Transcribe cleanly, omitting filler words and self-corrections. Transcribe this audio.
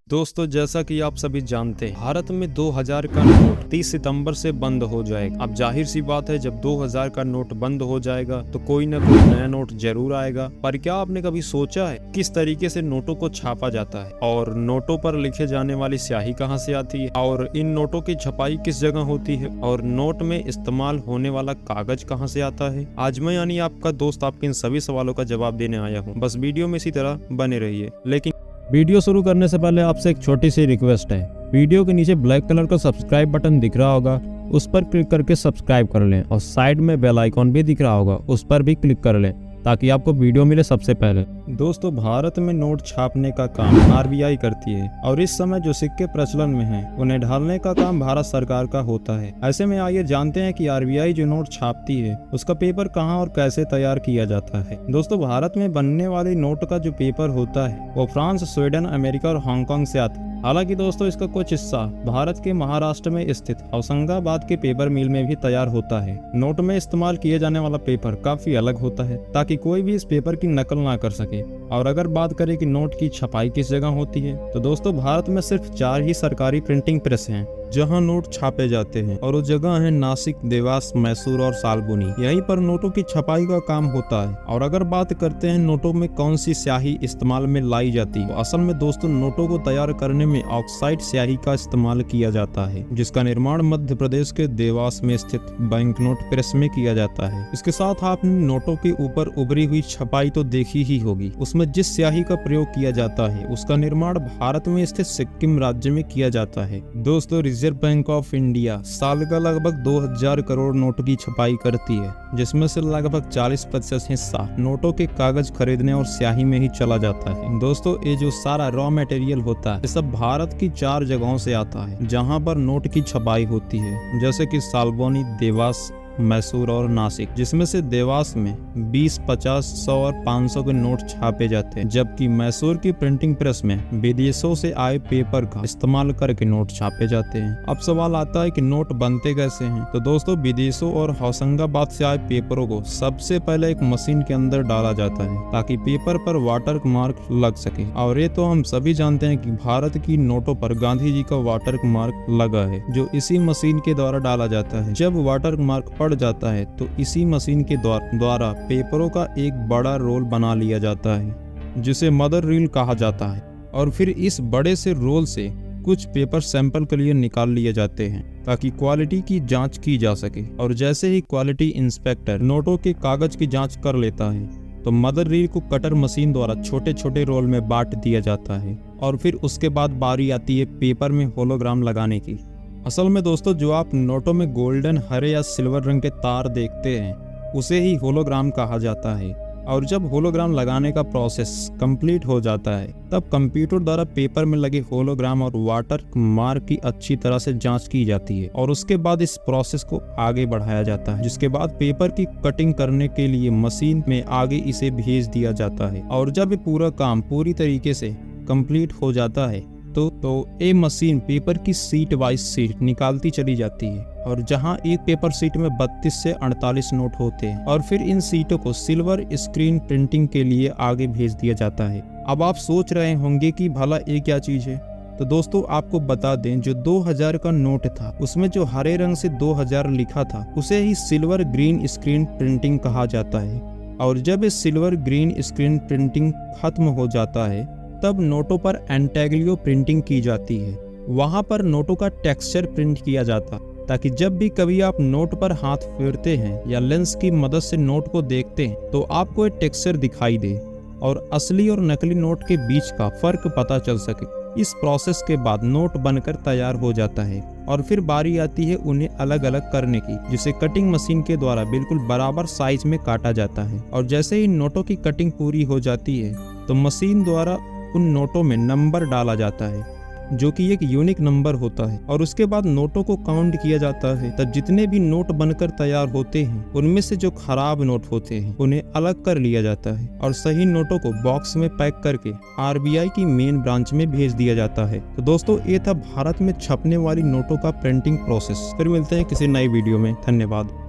दोस्तों, जैसा कि आप सभी जानते हैं, भारत में 2000 का नोट 30 सितंबर से बंद हो जाएगा। अब जाहिर सी बात है, जब 2000 का नोट बंद हो जाएगा तो कोई ना कोई नया नोट जरूर आएगा। पर क्या आपने कभी सोचा है किस तरीके से नोटों को छापा जाता है और नोटों पर लिखे जाने वाली स्याही कहां से आती है और इन नोटों की छपाई किस जगह होती है और नोट में इस्तेमाल होने वाला कागज कहां से आता है? आज मैं यानी आपका दोस्त आपके इन सभी सवालों का जवाब देने आया हूँ। बस वीडियो में इसी तरह बने रहिए। लेकिन वीडियो शुरू करने से पहले आपसे एक छोटी सी रिक्वेस्ट है। वीडियो के नीचे ब्लैक कलर का सब्सक्राइब बटन दिख रहा होगा, उस पर क्लिक करके सब्सक्राइब कर लें और साइड में बेल आइकॉन भी दिख रहा होगा, उस पर भी क्लिक कर लें ताकि आपको वीडियो मिले सबसे पहले। दोस्तों, भारत में नोट छापने का काम आरबीआई करती है और इस समय जो सिक्के प्रचलन में हैं, उन्हें ढालने का काम भारत सरकार का होता है। ऐसे में आइए जानते हैं कि आरबीआई जो नोट छापती है उसका पेपर कहां और कैसे तैयार किया जाता है। दोस्तों, भारत में बनने वाली नोट का जो पेपर होता है वो फ्रांस, स्वीडन, अमेरिका और हांगकांग से आता है। हालांकि दोस्तों, इसका कुछ हिस्सा भारत के महाराष्ट्र में स्थित होशंगाबाद के पेपर मिल में भी तैयार होता है। नोट में इस्तेमाल किए जाने वाला पेपर काफी अलग होता है ताकि कोई भी इस पेपर की नकल ना कर सके। और अगर बात करें कि नोट की छपाई किस जगह होती है, तो दोस्तों भारत में सिर्फ 4 ही सरकारी प्रिंटिंग प्रेस हैं जहां नोट छापे जाते हैं और वो जगह है नासिक, देवास, मैसूर और सालबुनी। यहीं पर नोटों की छपाई का काम होता है। और अगर बात करते हैं नोटों में कौन सी स्याही इस्तेमाल में लाई जाती है, तो असल में दोस्तों नोटों को तैयार करने में ऑक्साइड स्याही का इस्तेमाल किया जाता है, जिसका निर्माण मध्य प्रदेश के देवास में स्थित बैंक नोट प्रेस में किया जाता है। इसके साथ आपने नोटों के ऊपर उभरी हुई छपाई तो देखी ही होगी। उसमें जिस स्याही का प्रयोग किया जाता है उसका निर्माण भारत में स्थित सिक्किम राज्य में किया जाता है। दोस्तों, रिजर्व बैंक ऑफ इंडिया साल का लगभग 2000 करोड़ नोट की छपाई करती है, जिसमें से लगभग 40% हिस्सा नोटों के कागज खरीदने और स्याही में ही चला जाता है। दोस्तों, ये जो सारा रॉ मटेरियल होता है, ये सब भारत की 4 जगहों से आता है जहां पर नोट की छपाई होती है, जैसे कि सालबोनी, देवास, मैसूर और नासिक। जिसमें से देवास में 20, 50, 100 और 500 के नोट छापे जाते हैं, जबकि मैसूर की प्रिंटिंग प्रेस में विदेशों से आए पेपर का इस्तेमाल करके नोट छापे जाते हैं। अब सवाल आता है कि नोट बनते कैसे हैं? तो दोस्तों, विदेशों और होशंगाबाद से आए पेपरों को सबसे पहले एक मशीन के अंदर डाला जाता है ताकि पेपर पर वाटर मार्क लग सके। और ये तो हम सभी जानते हैं कि भारत की नोटों पर गांधी जी का वाटर मार्क लगा है, जो इसी मशीन के द्वारा डाला जाता है। जब वाटर मार्क पड़ जाता है तो इसी मशीन के द्वारा पेपरों का एक बड़ा रोल बना लिया जाता है, जिसे मदर रील कहा जाता है। और फिर इस बड़े से रोल से कुछ पेपर सैंपल के लिए निकाल लिए जाते हैं ताकि क्वालिटी की जांच की जा सके। और जैसे ही क्वालिटी इंस्पेक्टर नोटों के कागज की जांच कर लेता है तो मदर रील को कटर मशीन द्वारा छोटे छोटे रोल में बांट दिया जाता है। और फिर उसके बाद बारी आती है पेपर में होलोग्राम लगाने की। असल में दोस्तों, जो आप नोटों में गोल्डन, हरे या सिल्वर रंग के तार देखते हैं, उसे ही होलोग्राम कहा जाता है। और जब होलोग्राम लगाने का प्रोसेस कंप्लीट हो जाता है, तब कंप्यूटर द्वारा पेपर में लगे होलोग्राम और वाटर मार्क की अच्छी तरह से जांच की जाती है। और उसके बाद इस प्रोसेस को आगे बढ़ाया जाता है, जिसके बाद पेपर की कटिंग करने के लिए मशीन में आगे इसे भेज दिया जाता है। और जब ये पूरा काम पूरी तरीके से कंप्लीट हो जाता है तो ये मशीन पेपर की सीट वाइज सीट निकालती चली जाती है। और जहां एक पेपर सीट में 32 से 48 नोट होते हैं। और फिर इन सीटों को सिल्वर स्क्रीन प्रिंटिंग के लिए आगे भेज दिया जाता है। अब आप सोच रहे होंगे कि भला ये क्या चीज है? तो दोस्तों, आपको बता दें, जो 2000 का नोट था उसमें जो हरे रंग से 2000 लिखा था उसे ही सिल्वर ग्रीन स्क्रीन प्रिंटिंग कहा जाता है। और जब इस सिल्वर ग्रीन स्क्रीन प्रिंटिंग खत्म हो जाता है तब नोटों पर एंटेग्लियो प्रिंटिंग की जाती है। वहां पर नोटों का टेक्सचर प्रिंट किया जाता ताकि जब भी कभी आप नोट पर हाथ फेरते हैं या लेंस की मदद से नोट को देखते हैं तो आपको एक टेक्सचर दिखाई दे और असली और नकली नोट के बीच का फर्क पता चल सके। इस प्रोसेस के बाद नोट बनकर तैयार हो जाता है और फिर बारी आती है उन्हें अलग अलग करने की, जिसे कटिंग मशीन के द्वारा बिल्कुल बराबर साइज में काटा जाता है। और जैसे ही नोटों की कटिंग पूरी हो जाती है तो मशीन द्वारा उन नोटों में नंबर डाला जाता है, जो कि एक यूनिक नंबर होता है। और उसके बाद नोटों को काउंट किया जाता है। तब जितने भी नोट बनकर तैयार होते हैं उनमें से जो खराब नोट होते हैं उन्हें अलग कर लिया जाता है और सही नोटों को बॉक्स में पैक करके आरबीआई की मेन ब्रांच में भेज दिया जाता है। तो दोस्तों, ये था भारत में छपने वाली नोटों का प्रिंटिंग प्रोसेस। फिर मिलते हैं किसी नई वीडियो में। धन्यवाद।